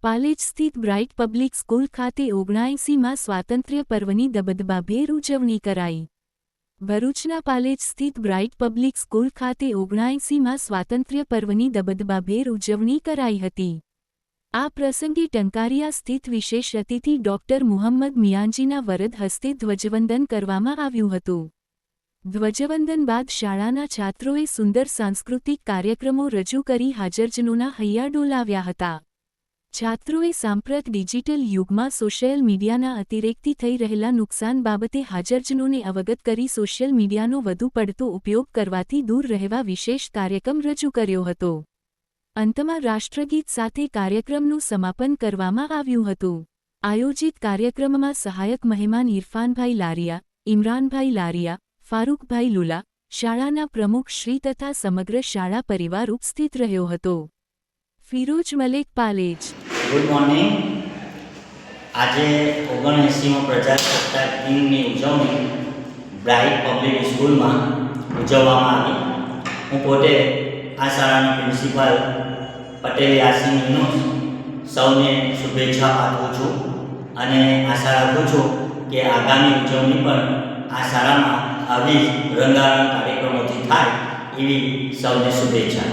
પાલેજ સ્થિત bright public school ખાતે 79માં સ્વાતંત્ર્ય પર્વની દબદબાભેર ઉજવણી કરાઈ. ભરૂચના પાલેજ સ્થિત બ્રાઇટ પબ્લિક સ્કૂલ ખાતે 79માં સ્વાતંત્ર્ય પર્વની દબદબાભેર ઉજવણી કરાઈ હતી. આ પ્રસંગે ટંકારિયા સ્થિત વિશેષ અતિથિ ડોક્ટર મુહમ્મદ મિયાંજીના વરદ હસ્તે ધ્વજવંદન કરવામાં આવ્યું હતું. ધ્વજવંદન બાદ શાળાના છાત્રોએ સુંદર સાંસ્કૃતિક કાર્યક્રમો રજૂ કરી હાજરજનોના હૈયા ડોલાવ્યા હતા. છાત્રોએ સાંપ્રત ડિજિટલ યુગમાં સોશિયલ મીડિયાના અતિરેકથી થઈ રહેલા નુકસાન બાબતે હાજરજનોને અવગત કરી સોશિયલ મીડિયાનો વધુ પડતો ઉપયોગ કરવાથી દૂર રહેવા વિશેષ કાર્યક્રમ રજૂ કર્યો હતો. અંતમાં રાષ્ટ્રગીત સાથે કાર્યક્રમનું સમાપન કરવામાં આવ્યું હતું. આયોજિત કાર્યક્રમમાં સહાયક મહેમાન ઇરફાનભાઈ લારિયા, ઇમરાનભાઈ લારિયા, ફારૂકભાઈ લુલા, શાળાના પ્રમુખ શ્રી તથા સમગ્ર શાળા પરિવાર ઉપસ્થિત રહ્યો હતો. ફિરોજ મલેક, પાલેજ. Good morning. આજે 79મો પ્રજાસત્તાક દિનની ઉજવણી બ્રાઇટ પબ્લિક સ્કૂલમાં ઉજવવામાં આવી. હું પોતે આ શાળાના પ્રિન્સિપાલ પટેલ યાસીન યુનુસ સૌને શુભેચ્છા પાઠવું છું અને આશા રાખું છું કે આગામી ઉજવણી પણ આ શાળામાં આવી રંગારંગ કાર્યક્રમોથી થાય એવી સૌને શુભેચ્છા.